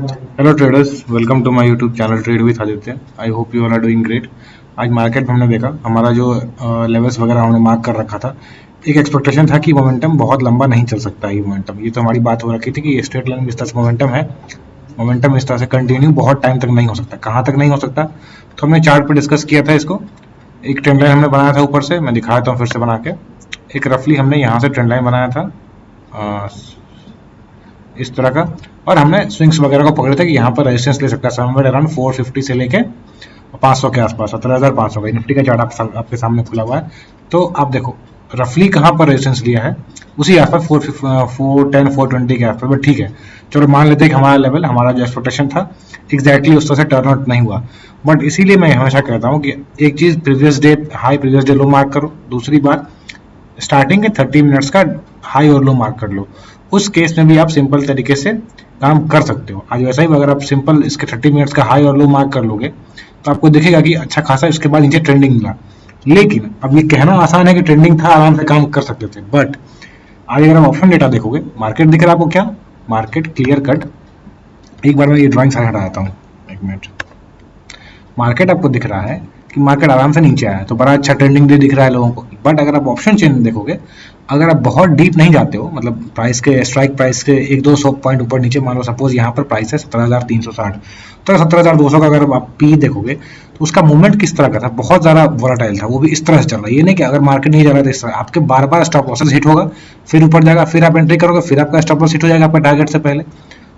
Hello traders, welcome to my YouTube channel trade with Aditya. I hope you all are doing great. आज market में हमने देखा हमारा जो लेवल्स वगैरह हमने मार्क कर रखा था। एक एक्सपेक्टेशन था कि मोमेंटम बहुत लंबा नहीं चल सकता है। मोमेंटम ये तो हमारी बात हो रखी थी कि स्ट्रेट लाइन में इस तरह से मोमेंटम है, मोमेंटम इस तरह से कंटिन्यू बहुत टाइम तक नहीं हो सकता। कहाँ तक नहीं हो सकता, तो हमने चार्ट पर डिस्कस किया था इसको। एक ट्रेंड लाइन हमने बनाया था ऊपर से, मैं दिखाता हूँ फिर से बना के। एक रफली हमने यहाँ से ट्रेंड लाइन बनाया था इस तरह का, और हमने स्विंग्स वगैरह को पकड़े थे कि यहाँ पर रेजिस्टेंस ले सकता है समवेयर अराउंड 450 से लेके 500 के आसपास, 17,500 का निफ्टी का चार्ट आपके सामने खुला हुआ है। तो आप देखो रफली कहाँ पर रेजिस्टेंस लिया है, उसी आसपास 410 420 के आसपास। बट ठीक है, चलो मान लेते हैं कि हमारा लेवल, हमारा जो एक्सपेक्टेशन था एग्जैक्टली उस तरह से टर्न आउट नहीं हुआ। बट इसीलिए मैं हमेशा कहता हूँ कि एक चीज़ previous day high previous day low mark करो, दूसरी बात स्टार्टिंग के 30 मिनट्स का हाई और लो मार्क कर लो। उस केस में भी आप सिंपल तरीके से काम कर सकते हो। आज वैसा ही अगर आप सिंपल इसके 30 मिनट्स का हाई और लो मार्क कर लोगे तो आपको दिखेगा कि अच्छा खासा इसके बाद नीचे ट्रेंडिंग मिला। लेकिन अब ये कहना आसान है कि ट्रेंडिंग था, आराम से काम कर सकते थे। बट आज अगर आप ऑप्शन डेटा देखोगे, मार्केट दिख रहा है आपको क्या, मार्केट क्लियर कट, एक बार मैं ये ड्राइंग साइड हटा देता हूँ, एक मिनट। मार्केट आपको दिख रहा है कि मार्केट आराम से नीचे आया है, तो बड़ा अच्छा ट्रेंडिंग डे दिख रहा है लोगों को। बट अगर आप ऑप्शन चेन देखोगे, अगर आप बहुत डीप नहीं जाते हो, मतलब प्राइस के स्ट्राइक प्राइस के 1-200 पॉइंट ऊपर नीचे, मान लो सपोज यहाँ पर प्राइस है 17,360, तो 17,200 का अगर आप पी देखोगे तो उसका मूवमेंट किस तरह का था, बहुत ज़्यादा वोलाटाइल था। वो भी इस तरह से चल रहा है, ये नहीं कि अगर मार्केट नहीं जा रहा था इस तरह, आपके बार बार स्टॉप लॉसेस हिट होगा, फिर ऊपर जाएगा, फिर आप एंट्री करोगे, फिर आपका स्टॉप लॉस हिट हो जाएगा आपका टारगेट से पहले।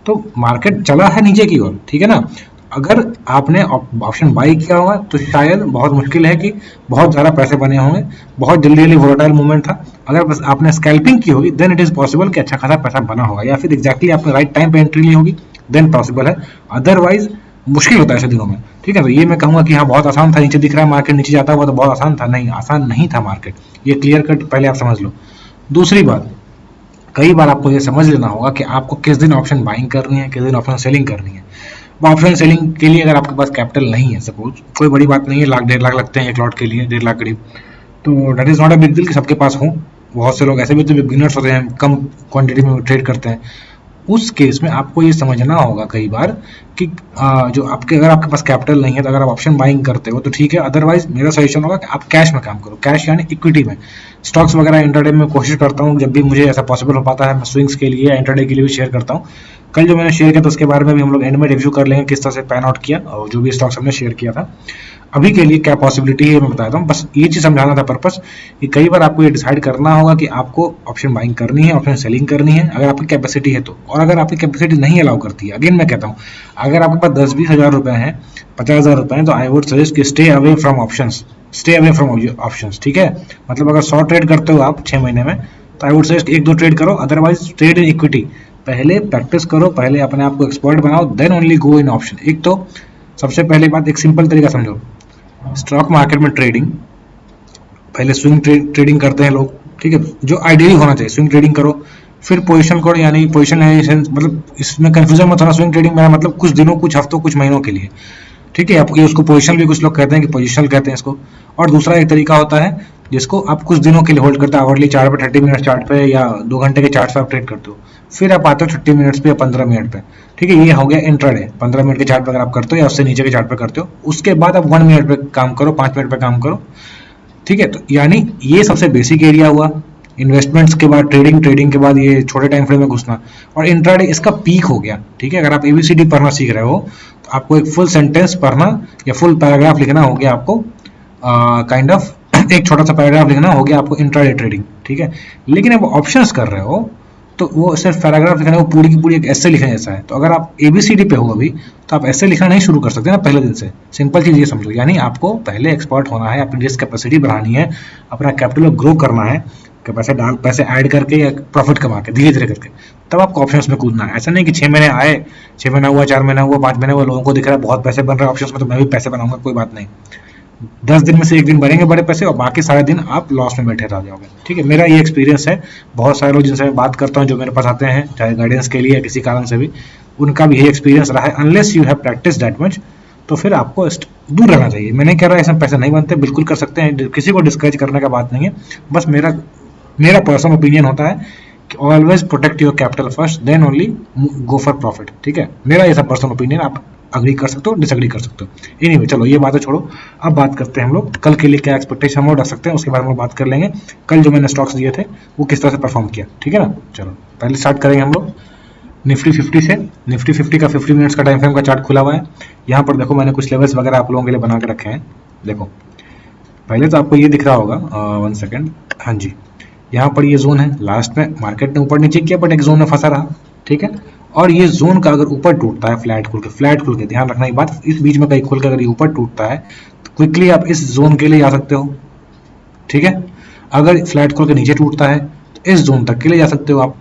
तो मार्केट चला है नीचे की ओर, ठीक है ना। अगर आपने ऑप्शन बाई किया होगा तो शायद बहुत मुश्किल है कि बहुत ज़्यादा पैसे बने होंगे, बहुत जल्दी जल्दी वोलेटाइल मूवमेंट था। अगर बस आपने स्कैल्पिंग की होगी देन इट इज़ पॉसिबल कि अच्छा खासा पैसा बना होगा, या फिर एग्जैक्टली आपने राइट टाइम पे एंट्री ली होगी देन पॉसिबल है। अदरवाइज मुश्किल होता है ऐसे दिनों में, ठीक है। तो ये मैं कहूँगा कि हाँ बहुत आसान था, नीचे दिख रहा है मार्केट नीचे जाता हुआ तो बहुत आसान था, नहीं आसान नहीं था मार्केट, ये क्लियर कट पहले आप समझ लो। दूसरी बात, कई बार आपको ये समझ लेना होगा कि आपको किस दिन ऑप्शन बाइंग करनी है, किस दिन ऑप्शन सेलिंग करनी है। ऑप्शन सेलिंग के लिए अगर आपके पास कैपिटल नहीं है, सपोज कोई बड़ी बात नहीं है, 1,00,000-1,50,000 लगते हैं एक लॉट के लिए, 1.5 लाख करीब, तो that is not a big deal कि सबके पास हो। बहुत से लोग ऐसे भी तो बिगिनर्स होते हैं, कम क्वांटिटी में ट्रेड करते हैं। उस केस में आपको ये समझना होगा कई बार कि जो आपके अगर आपके पास कैपिटल नहीं है तो अगर आप ऑप्शन बाइंग करते हो तो ठीक है, अदरवाइज मेरा सजेशन होगा कि आप कैश में काम करो। कैश यानी इक्विटी में, स्टॉक्स वगैरह इंटरडे में कोशिश करता हूँ, जब भी मुझे ऐसा पॉसिबल हो पाता है मैं स्विंग्स के लिए इंटरडे के लिए भी शेयर करता हूँ। कल जो मैंने शेयर किया था उसके बारे में भी हम लोग एंड में रिव्यू कर लेंगे किस तरह से पैन आउट किया और जो भी स्टॉक्स हमने शेयर किया था। अभी के लिए क्या पॉसिबिलिटी है मैं बताता हूँ, बस ये चीज़ समझाना था पर्पस कि कई बार आपको ये डिसाइड करना होगा कि आपको ऑप्शन बाइंग करनी है, ऑप्शन सेलिंग करनी है, अगर आपकी कैपेसिटी है तो। और अगर आपकी कैपेसिटी नहीं अलाउ करती है, अगेन मैं कहता हूँ, अगर आपके पास 10-20 हज़ार रुपए हैं, 50,000 रुपए हैं, तो आई वुड सजेस्ट कि stay away from options, stay away from options, ठीक है। मतलब अगर 100 ट्रेड करते हो आप 6 महीने में, तो आई वुड सजेस्ट 1-2 ट्रेड करो, अदरवाइज ट्रेड इन इक्विटी। पहले प्रैक्टिस करो, पहले अपने आप को एक्सपर्ट बनाओ, देन ओनली गो इन ऑप्शन। एक तो सबसे पहले बात, एक सिंपल तरीका समझो, स्टॉक मार्केट में ट्रेडिंग, पहले स्विंग ट्रेडिंग करते हैं लोग, ठीक है, जो आइडियली होना चाहिए। स्विंग ट्रेडिंग करो, फिर पोजीशन कोड, यानी पोजीशन मतलब इसमें कंफ्यूजन मत होना, स्विंग ट्रेडिंग मेरा मतलब कुछ दिनों, कुछ हफ्तों, कुछ महीनों के लिए, ठीक है। आपको उसको पोजीशन भी कुछ लोग कहते हैं कि पोजिशनल कहते हैं इसको। और दूसरा एक तरीका होता है जिसको आप कुछ दिनों के लिए होल्ड करते हो, आवरली चार्ट पे, 30 मिनट चार्ट पे या 2 घंटे के चार्ट पे आप ट्रेड करते हो, फिर आप आते हो 30 मिनट्स पे या 15 मिनट पे, ठीक है। ये हो गया इंट्राडे, 15 मिनट के चार्ट पे अगर आप करते हो या उससे नीचे के चार्ट पे करते हो। उसके बाद आप 1 मिनट पे काम करो, 5 मिनट पे काम करो, ठीक है। तो यानी ये सबसे बेसिक एरिया हुआ। इन्वेस्टमेंट्स के बाद ट्रेडिंग, ट्रेडिंग के बाद ये छोटे टाइम फ्रेम में घुसना, और इंट्राडे इसका पीक हो गया, ठीक है। अगर आप एबीसीडी पढ़ना सीख रहे हो तो आपको एक फुल सेंटेंस पढ़ना या फुल पैराग्राफ लिखना हो गया आपको, काइंड ऑफ एक छोटा सा पैराग्राफ लिखना हो गया आपको इंट्राडे ट्रेडिंग, ठीक है। लेकिन अब ऑप्शंस कर रहे हो तो वो सिर्फ पैराग्राफ लिखना है, वो पूरी की पूरी एक ऐसे लिखने जैसा है। तो अगर आप एबीसीडी पे हो अभी, तो आप ऐसे लिखना नहीं शुरू कर सकते ना पहले दिन से। सिंपल चीज़ ये समझो, यानी आपको पहले एक्सपर्ट होना है, अपनी रिस्क कैपेसिटी बढ़ानी है, अपना कैपिटल ग्रो करना है, पैसे ऐड करके या प्रॉफिट कमा के धीरे धीरे करके, तब आपको ऑप्शंस में कूदना है। ऐसा नहीं कि 6 महीने आए, 6 महीना हुआ, 4 महीना हुआ, 5 महीने हुआ, लोगों को दिख रहा है बहुत पैसे बन रहे हैं ऑप्शंस में, तो मैं भी पैसे बनाऊंगा, कोई बात नहीं। 10 दिन में से एक दिन बनेंगे बड़े पैसे और बाकी सारे दिन आप लॉस में बैठे रह जाओगे, ठीक है। मेरा ये एक्सपीरियंस है, बहुत सारे लोग जिनसे मैं बात करता हूँ जो मेरे पास आते हैं चाहे गाइडेंस के लिए या किसी कारण से भी, उनका भी यही एक्सपीरियंस रहा है। Unless you have practice that much, तो फिर आपको दूर रहना चाहिए। मैं नहीं कह रहा इसमें पैसे नहीं बनते, बिल्कुल कर सकते हैं, किसी को डिस्करेज करने का बात नहीं है। बस मेरा पर्सनल ओपिनियन होता है always protect your capital first, then only go for profit. ठीक है, मेरा ऐसा पर्सनल ओपिनियन, आप अग्री कर सकते हो, डिसएग्री कर सकते हो। एनीवे चलो ये बातें छोड़ो, अब बात करते हैं हम लोग कल के लिए क्या एक्सपेक्टेशन हम लोग रख सकते हैं, उसके बारे में बात कर लेंगे। कल जो मैंने स्टॉक्स दिए थे वो किस तरह से परफॉर्म किया, ठीक है ना। चलो पहले स्टार्ट करेंगे हम लोग निफ्टी 50 से। निफ्टी 50 का 50 मिनट्स का टाइम फ्रेम का चार्ट खुला हुआ है। यहाँ पर देखो मैंने कुछ लेवल्स वगैरह आप लोगों के लिए बना के रखे हैं। देखो पहले तो आपको ये दिख रहा होगा, 1 सेकेंड, हाँ जी, यहाँ पर ये जोन है, लास्ट में मार्केट ने ऊपर नीचे किया बट एक जोन में फंसा रहा, ठीक है। और ये जोन का अगर ऊपर टूटता है, फ्लैट खुल के ध्यान रखना एक बात, इस बीच में कहीं खुल के अगर ये ऊपर टूटता है तो क्विकली आप इस जोन के लिए जा सकते हो, ठीक है। अगर फ्लैट खुल के नीचे टूटता है तो इस जोन तक के लिए जा सकते हो आप।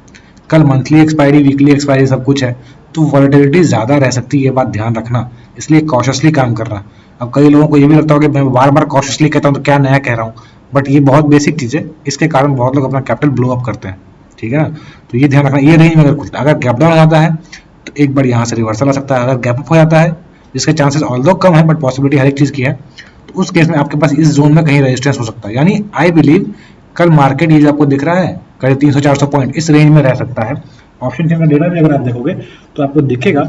कल मंथली एक्सपायरी, वीकली एक्सपायरी सब कुछ है, तो वॉलेटिलिटी ज्यादा रह सकती है, ये बात ध्यान रखना, इसलिए कॉशियसली काम करना। अब कई लोगों को ये भी लगता होगा कि मैं बार बार कॉशियसली कहता हूँ तो क्या नया कह रहा हूँ, बट ये बहुत बेसिक चीज है, इसके कारण बहुत लोग अपना कैपिटल ब्लो अप करते हैं, ठीक है ना। तो ये ध्यान रखना, ये रेंज में अगर खुलता है, अगर गैप डाउन हो जाता है तो एक बार यहाँ से रिवर्सल आ सकता है। अगर गैप अप हो जाता है, जिसके चांसेस ऑल्दो कम है बट पॉसिबिलिटी हर एक चीज की है, तो उस केस में आपके पास इस जोन में कहीं रेजिस्टेंस हो सकता है। यानी आई बिलीव कल मार्केट ये जो आपको दिख रहा है करीब 300-400 पॉइंट इस रेंज में रह सकता है। ऑप्शन चेन का डेटा भी अगर आप देखोगे तो आपको दिखेगा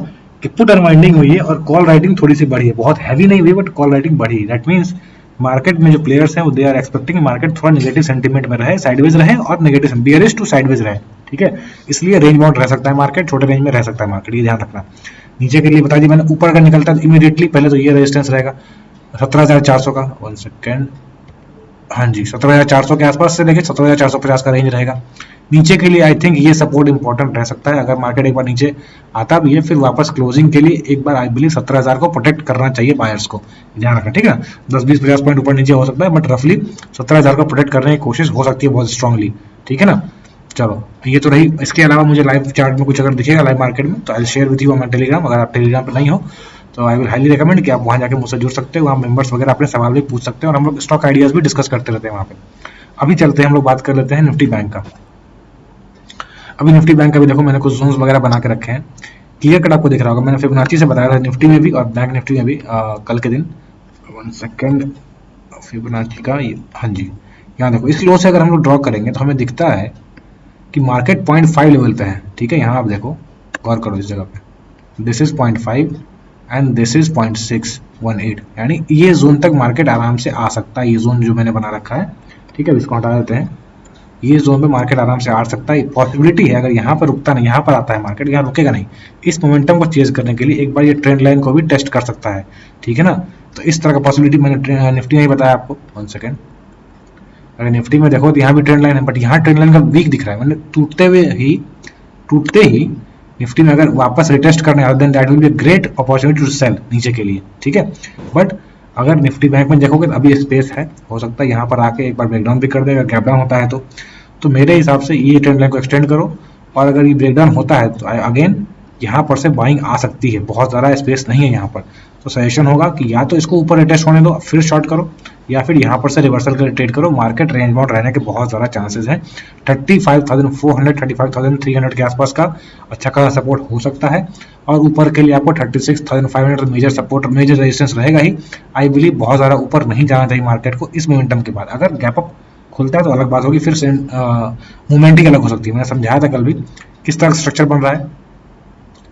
कि पुट अनवाइंडिंग हुई है और कॉल राइटिंग थोड़ी सी बढ़ी है, बहुत हैवी नहीं हुई बट कॉल राइटिंग बढ़ी है। दैट मीन्स मार्केट में जो प्लेयर्स हैं वो दे आर एक्सपेक्टिंग मार्केट थोड़ा नेगेटिव सेंटीमेंट में रहे, साइडवेज रहे और नेगेटिव बियरिश टू साइडवेज रहे, ठीक है। इसलिए रेंज बाउंड रह सकता है मार्केट, छोटे रेंज में रह सकता है मार्केट, ये ध्यान रखना। नीचे के लिए बता दी मैंने, ऊपर अगर निकलता है इमीडिएटली पहले तो ये रेजिस्टेंस रहेगा 17,400 का, 1 सेकेंड, हाँ जी, 17,400 के आसपास से लेके 17,450 का रेंज रहेगा। नीचे के लिए आई थिंक ये सपोर्ट इंपॉर्टेंट रह सकता है। अगर मार्केट एक बार नीचे आता भी है फिर वापस क्लोजिंग के लिए एक बार आई बिलीव 17,000 को प्रोटेक्ट करना चाहिए बायर्स को, ध्यान रखना, ठीक है। 10-20-50 पॉइंट ऊपर नीचे हो सकता है बट रफली 17,000 को प्रोटेक्ट करने की कोशिश हो सकती है बहुत स्ट्रांगली, ठीक है ना। चलो ये तो रही, इसके अलावा मुझे लाइव चार्ट में कुछ अगर दिखेगा लाइव मार्केट में तो I share with you on Telegram. अगर आप टेलीग्राम पर नहीं हो तो आई विल हाईली रिकमेंड कि आप वहाँ जाके मुझसे जुड़ सकते हो, वहाँ मेंबर्स वगैरह अपने सवाल भी पूछ सकते हैं और हम लोग स्टॉक आइडियाज भी डिस्कस करते रहते हैं वहाँ पे। अभी चलते हैं हम लोग बात कर लेते हैं निफ्टी बैंक का। अभी निफ्टी बैंक का भी देखो मैंने कुछ जोन्स वगैरह बना के रखे हैं, क्लियर कट आपको दिख रहा होगा। मैंने फिबोनाची से बताया था निफ्टी में भी और बैंक निफ्टी में भी कल के दिन। 1 सेकेंड, फिबोनाची का हाँ जी, यहाँ देखो इस लो से अगर हम लोग ड्रॉ करेंगे तो हमें दिखता है कि मार्केट 0.5 लेवल पे है, ठीक है। यहाँ आप देखो, गौर करो इस जगह पे, this is 0.5 and this is 0.618, यानी ये जोन तक मार्केट आराम से आ सकता है। ये जोन जो मैंने बना रखा है, ठीक है, इसको हटा देते हैं। ये जोन पे मार्केट आराम से आ सकता है, पॉसिबिलिटी है। अगर यहाँ पर रुकता नहीं, यहाँ पर आता है मार्केट, यहाँ रुकेगा नहीं, इस मोमेंटम को चेज करने के लिए एक बार ये ट्रेंड लाइन को भी टेस्ट कर सकता है, ठीक है ना। तो इस तरह का पॉसिबिलिटी मैंने निफ्टी में ही बताया आपको। 1 सेकेंड, अगर निफ्टी में देखो तो यहाँ भी ट्रेंड लाइन है बट यहाँ ट्रेंड लाइन का वीक दिख रहा है। मैंने टूटते ही निफ्टी में अगर वापस रिटेस्ट करने, then that will be a great opportunity to sell नीचे के लिए, ठीक है। बट अगर निफ्टी बैंक में देखोगे तो अभी स्पेस है, हो सकता है यहाँ पर आके एक बार ब्रेकडाउन भी कर देगा, गैप डाउन होता है तो मेरे हिसाब से ये ट्रेंड लाइन को एक्सटेंड करो और अगर ये ब्रेकडाउन होता है तो अगेन यहाँ पर से बाइंग आ सकती है, बहुत ज़्यादा स्पेस नहीं है यहाँ पर। तो सजेशन होगा कि या तो इसको ऊपर रिटेस्ट होने दो फिर शॉर्ट करो, या फिर यहाँ पर से रिवर्सल कर ट्रेड करो। मार्केट रेंज बाउंड रहने के बहुत ज़्यादा चांसेस हैं। 35,400 35,300 के आसपास का अच्छा खासा सपोर्ट हो सकता है और ऊपर के लिए आपको 36,500 मेजर सपोर्ट, मेजर रेजिस्टेंस रहेगा ही। आई बिलीव बहुत ज़्यादा ऊपर नहीं जाना चाहिए मार्केट को इस मोमेंटम के बाद। अगर गैप अप खुलता है तो अलग बात होगी, फिर मूवमेंटिंग अलग हो सकती है। मैंने समझाया था कल भी किस तरह का स्ट्रक्चर बन रहा है,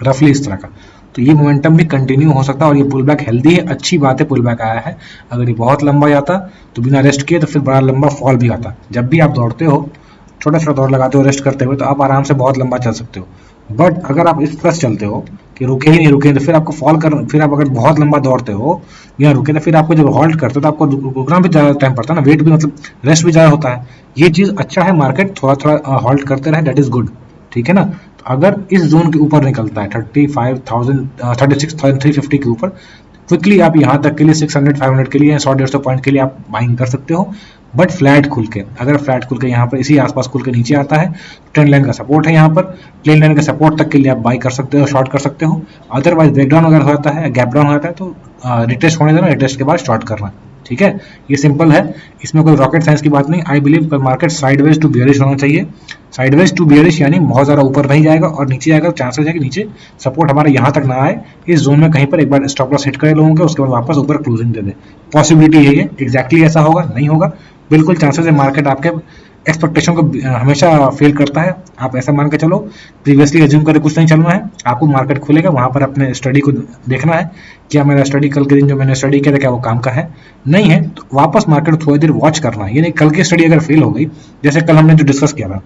रफली इस तरह का। तो ये मोमेंटम भी कंटिन्यू हो सकता है और ये पुल बैक हेल्दी है, अच्छी बात है पुल बैक आया है। अगर ये बहुत लंबा जाता तो बिना रेस्ट किए तो फिर बड़ा लंबा फॉल भी आता। जब भी आप दौड़ते हो, छोटा छोटा दौड़ लगाते हो रेस्ट करते हुए, तो आप आराम से बहुत लंबा चल सकते हो। बट अगर आप इस तरह चलते हो कि रुके ही नहीं रुके, तो फिर आपको फॉल कर, फिर आप अगर बहुत लंबा दौड़ते हो या रुके तो फिर आपको जब हॉल्ट करते हो तो आपको रुकना भी ज़्यादा टाइम पड़ता है ना, वेट भी मतलब रेस्ट भी ज़्यादा होता है। ये चीज़ अच्छा है, मार्केट थोड़ा थोड़ा हॉल्ट करते रहे, दैट इज गुड, ठीक है ना। तो अगर इस जोन के ऊपर निकलता है 36,350 के ऊपर, क्विकली आप यहाँ तक के लिए 600-500 के लिए 100-150 पॉइंट के लिए आप बाइंग कर सकते हो। बट फ्लैट खुल के, अगर फ्लैट खुल के यहाँ पर इसी आसपास खुल के नीचे आता है, ट्रेंड लाइन का सपोर्ट है यहाँ पर, प्लेन लाइन का सपोर्ट तक के लिए आप बाई कर सकते हो, शॉर्ट कर सकते हो। अदरवाइज ब्रेकडाउन अगर हो जाता है, गैप डाउन हो जाता है तो रिटेस्ट होने देना, रिटेस्ट के बाद शॉर्ट करना, ठीक है। ये सिंपल है, इसमें कोई रॉकेट साइंस की बात नहीं। आई बिलीव कल मार्केट साइडवेज टू बियरिश होना चाहिए। साइडवेज टू बियरिश यानी बहुत ज़्यादा ऊपर नहीं जाएगा और नीचे जाएगा, चांसेस है कि नीचे सपोर्ट हमारे यहाँ तक ना आए, इस जोन में कहीं पर एक बार स्टॉप लॉस हिट करे लोगों के, उसके बाद वापस ऊपर क्लोजिंग दे दे। पॉसिबिलिटी है ये, एग्जैक्टली ऐसा होगा नहीं होगा, बिल्कुल चांसेस है मार्केट आपके एक्सपेक्टेशन को हमेशा फेल करता है। आप ऐसा मान के चलो, प्रीवियसली एज्यूम करे कुछ नहीं चलना है, आपको मार्केट खुलेगा वहां पर अपने स्टडी को देखना है, क्या मेरा स्टडी कल के दिन जो मैंने स्टडी किया था क्या वो काम का है, नहीं है तो वापस मार्केट थोड़ी देर वॉच करना है। ये नहीं कल की स्टडी अगर फेल हो गई, जैसे कल हमने जो डिस्कस किया था,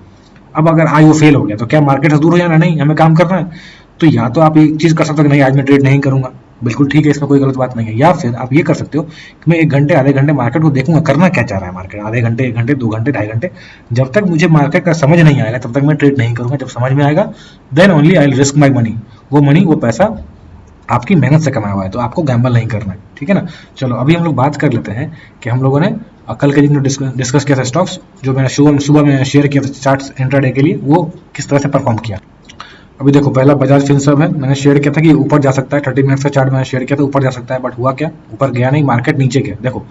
अब अगर आज वो फेल हो गया तो क्या मार्केट से दूर हो जाना, नहीं, हमें काम करना है। तो या तो आप एक चीज कर सकते हो कि नहीं आज मैं ट्रेड नहीं करूंगा, बिल्कुल ठीक है, इसमें कोई गलत बात नहीं है। या फिर आप ये कर सकते हो कि मैं 1 घंटे आधे घंटे मार्केट को देखूंगा करना क्या चाह रहा है मार्केट, आधे घंटे 1 घंटे 2 घंटे 2.5 घंटे, जब तक मुझे मार्केट का समझ नहीं आएगा तब तक मैं ट्रेड नहीं करूंगा। जब समझ में आएगा then only I will risk my money, वो पैसा आपकी मेहनत से कमाया हुआ है, तो आपको गैम्बल नहीं करना है, ठीक है ना। चलो अभी हम लोग बात कर लेते हैं कि हम लोगों ने कल के दिन जो डिस्कस किया था स्टॉक्स, जो मैंने सुबह में शेयर किया था चार्ट्स इंट्राडे के लिए, वो किस तरह से परफॉर्म किया। अभी देखो पहला बजाज फिनसर्व है, मैंने शेयर किया था कि ऊपर जा सकता है, 30 मिनट्स का चार्ट मैंने शेयर किया था ऊपर जा सकता है, बट हुआ क्या, ऊपर गया नहीं, मार्केट नीचे गया। देखो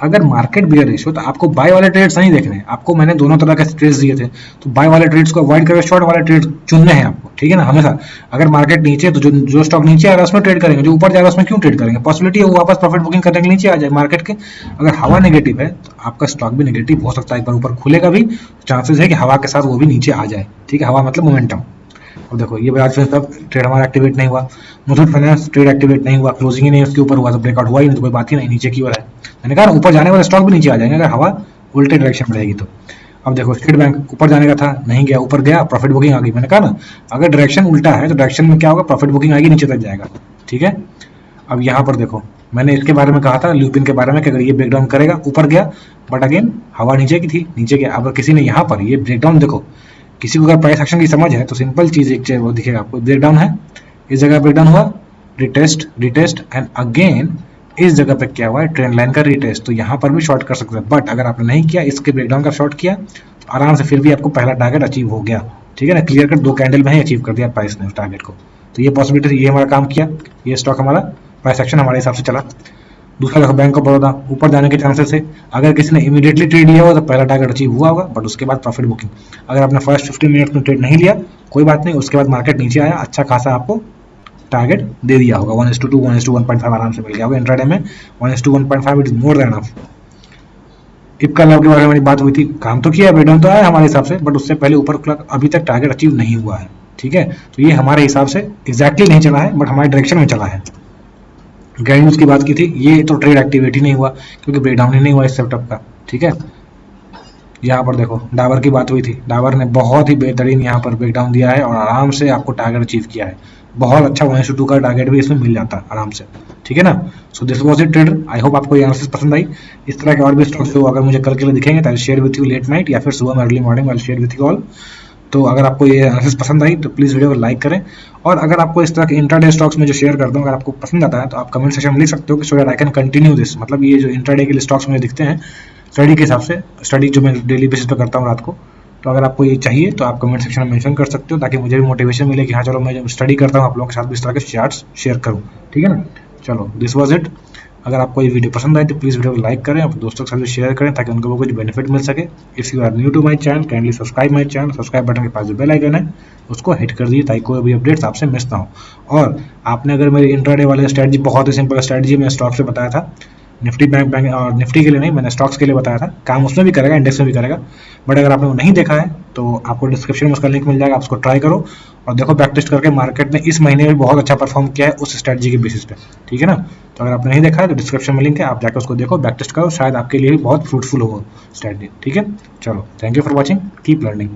अगर मार्केट बियरिश हो तो आपको बाय वाले ट्रेड्स नहीं देखने, आपको मैंने दोनों तरह के ट्रेड्स दिए थे, तो बाय वाले ट्रेड्स को अवॉइड करके शॉर्ट वाले ट्रेड चुनने हैं आपको, ठीक है ना। हमेशा अगर मार्केट नीचे है तो जो स्टॉक नीचे आ रहा है उसमें ट्रेड करेंगे, जो ऊपर जा रहा है उसमें क्यों ट्रेड करेंगे, पॉसिबिलिटी है वो वापस प्रॉफिट बुकिंग करने के नीचे आ जाए मार्केट के। अगर हवा नेगेटिव है तो आपका स्टॉक भी नेगेटिव हो सकता है, एक बार ऊपर खुलेगा भी, चांसेस है कि हवा के साथ वो भी नीचे आ जाए, ठीक है, हवा मतलब मोमेंटम। अब देखो ये बजाज फिनसर्व ट्रेड हमारा एक्टिवेट नहीं हुआ, मुथूट फाइनेंस ट्रेड एक्टिवेट नहीं हुआ, क्लोजिंग ही नहीं उसके ऊपर हुआ, तो ब्रेकआउट हुआ ही नहीं, तो कोई बात ही नहीं, नीचे की ओर है। मैंने कहा ऊपर जाने वाले स्टॉक भी नीचे आ जाएंगे अगर हवा उल्टे डायरेक्शन में रहेगी तो। अब देखो स्टेट बैंक ऊपर जाने का था, नहीं गया, ऊपर गया, प्रॉफिट बुकिंग आ गई। मैंने कहा ना अगर डायरेक्शन उल्टा है तो डायरेक्शन में क्या होगा, प्रॉफिट बुकिंग आएगी, नीचे तक जाएगा, ठीक है। अब यहाँ पर देखो मैंने इसके बारे में कहा था ल्यूपिन के बारे में कि अगर ये ब्रेकडाउन करेगा ऊपर गया, बट अगेन हवा नीचे की थी, नीचे गया। अगर किसी ने यहाँ पर ये ब्रेकडाउन देखो, किसी को अगर प्राइस एक्शन की समझ है तो सिंपल चीज एक वो दिखेगा आपको, ब्रेकडाउन है, इस जगह ब्रेकडाउन हुआ, रिटेस्ट रिटेस्ट एंड अगेन इस जगह पे क्या हुआ है, ट्रेंड लाइन का रिटेस्ट, तो यहाँ पर भी शॉर्ट कर सकते हैं। बट अगर आपने नहीं किया, इसके ब्रेकडाउन का शॉर्ट किया तो आराम से फिर भी आपको पहला टारगेट अचीव हो गया, ठीक है ना, क्लियर कट 2 कैंडल में ही अचीव कर दिया प्राइस ने उस टारगेट को। तो ये पॉसिबिलिटी, ये हमारा काम किया, ये स्टॉक हमारा प्राइस एक्शन हमारे हिसाब से चला। दूसरा देखो बैंक ऑफ बड़ौदा ऊपर जाने के चांसेस है, अगर किसी ने इमीडिएटली ट्रेड लिया होगा तो पहला टारगेट अचीव हुआ होगा, बट उसके बाद प्रॉफिट बुकिंग। अगर आपने फर्स्ट 15 मिनट में ट्रेड नहीं लिया कोई बात नहीं, उसके बाद मार्केट नीचे आया, अच्छा खासा आपको टारगेट दे दिया होगा, 1:2 1:1.5 आराम से मिल गया होगा। इंट्राडे में 1:1.5 it is more than enough. Ipca लाभ के बारे में हमारी बात हुई थी, काम तो किया, ब्रेकडाउन तो आया हमारे हिसाब से, बट उससे पहले ऊपर खुला, अभी तक टारगेट अचीव नहीं हुआ है, ठीक है। तो ये हमारे हिसाब से एग्जैक्टली नहीं चला है, बट हमारे डायरेक्शन में चला है। ग्रैंड न्यूज की बात की थी, ये तो ट्रेड एक्टिविटी नहीं हुआ क्योंकि ब्रेकडाउन ही नहीं हुआ इस सेटअप का, ठीक है। यहाँ पर देखो डाबर की बात हुई थी, डाबर ने बहुत ही बेहतरीन यहाँ पर ब्रेकडाउन दिया है और आराम से आपको टारगेट अचीव किया है, बहुत अच्छा 1:2 का टारगेट भी इसमें मिल जाता है आराम से, ठीक है ना। So this was it trader, I hope आपको ये एनालिसिस पसंद आई। इस तरह के और भी स्टॉक्स अगर मुझे कल के लिए दिखेंगे तो I share with you let night, या फिर सुबह में early morning I share with you all. तो अगर आपको ये एनालिसिस पसंद आई तो प्लीज़ वीडियो को लाइक करें, और अगर आपको इस तरह के इंट्राडे स्टॉक्स में जो शेयर करता हूँ अगर आपको पसंद आता है तो आप कमेंट सेक्शन में लिख सकते हो कि so that I can continue this, मतलब ये जो इंट्राडे के लिए स्टॉक्स मुझे दिखते हैं स्टडी के हिसाब से, स्टडी जो मैं डेली बेसिस पे करता हूँ रात को, तो अगर आपको ये चाहिए तो आप कमेंट सेक्शन में मेंशन कर सकते हो, ताकि मुझे भी मोटिवेशन मिले कि हाँ चलो मैं जब स्टडी करता हूँ आप लोगों के साथ भी इस तरह के चार्ट्स शेयर करूँ, ठीक है ना। चलो दिस वाज इट। अगर आपको ये वीडियो पसंद आए तो प्लीज़ वीडियो को लाइक करें, अपने दोस्तों के साथ भी शेयर करें ताकि उनको कुछ बेनिफिट मिल सके। If you are new to my channel kindly subscribe my channel, subscribe button के पास जो बेल आइकन है उसको हिट कर दीजिए ताकि कोई भी अपडेट्स आपसे मिस ना हो। और आपने अगर मेरी इंट्राडे वाले स्ट्रेटजी, बहुत ही सिंपल स्ट्रेटजी मैं स्टॉक से बताया था, निफ्टी बैंक और निफ्टी के लिए नहीं, मैंने स्टॉक्स के लिए बताया था, काम उसमें भी करेगा, इंडेक्स में भी करेगा। बट अगर आपने वो नहीं देखा है तो आपको डिस्क्रिप्शन में उसका लिंक मिल जाएगा, आप उसको ट्राई करो और देखो बैक टेस्ट करके मार्केट ने इस महीने में बहुत अच्छा परफॉर्म किया है उस स्ट्रेटजी के बेसिस पे, ठीक है ना। तो अगर आपने नहीं देखा है तो डिस्क्रिप्शन में लिंक है, आप जाकर उसको देखो, बैक टेस्ट करो, शायद आपके लिए भी बहुत फ्रूटफुल हो स्ट्रेटजी, ठीक है। चलो thank you for watching, keep learning.